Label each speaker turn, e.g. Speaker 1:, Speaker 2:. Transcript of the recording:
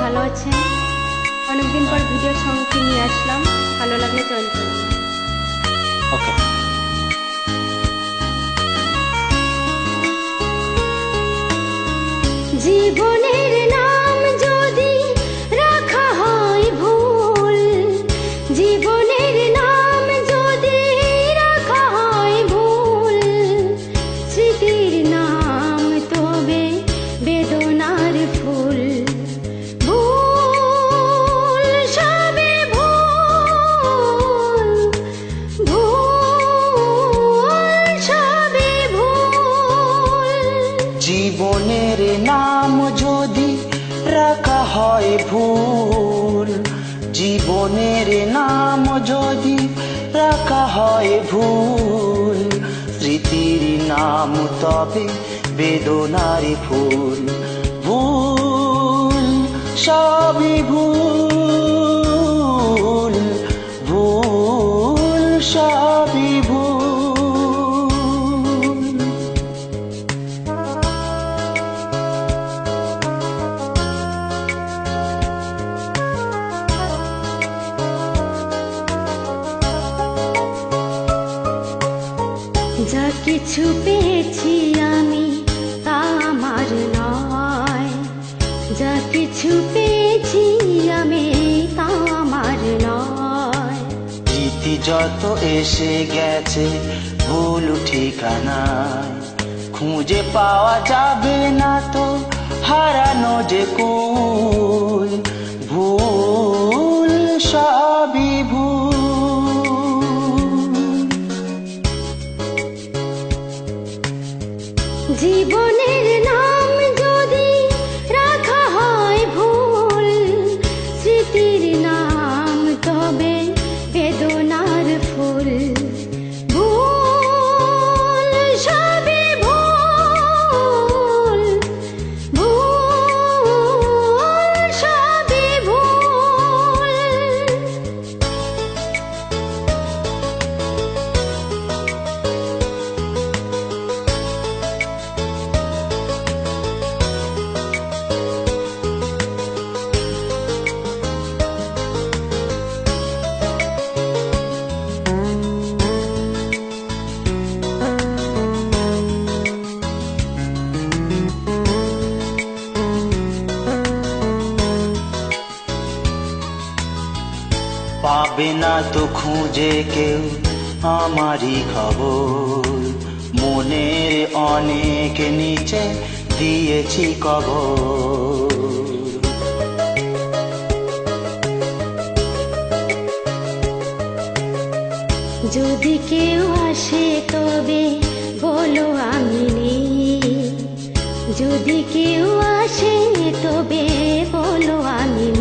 Speaker 1: ভালো আছেন? অনেকদিন পর ভিডিও সঙ্গে নিয়ে আসলাম, ভালো লাগলে জয়েন করুন।
Speaker 2: ওকে।
Speaker 1: জীবনের নাম যদি রাখা হয় ভুল, জীবনের নাম যদি রাখা হয় ভুল, স্মৃতির নাম তবে বেদনার ফুল। ভুল সবে ভুল, ভুল সবে ভুল।
Speaker 2: জীবনের নাম যদি রাখা হয় ভুল, জীবনের নাম যদি রাখা হয় ভুল, স্মৃতির নাম তবে বেদনার ফুল। ভুল সবই ভুল, ভুল সবই ভুল।
Speaker 1: যা কিছু পেয়েছি আমি তা আমার নয়, যা কিছু পেয়েছি আমি তা আমার নয়।
Speaker 2: স্মৃতি যত এসে গেছে ভুল ঠিকানায়, খুঁজে পাওয়া যাবে না তো হারানো যে কুল। ভুল সবই ভুল।
Speaker 1: জীবনের নাম যদি রাখা হয় ভুল, স্মৃতির নাম তবে বেদনার ফুল। ভুল সবে ভুল, ভুল সবে ভুল।
Speaker 2: পাবে না তো খুঁজে কেউ আমারই খবর, মনের অনেক নিচে দিয়েছি কবর।
Speaker 1: যদি কেউ আসে তবে বলো আমি নেই, যদি কেউ আসে তবে বলো আমি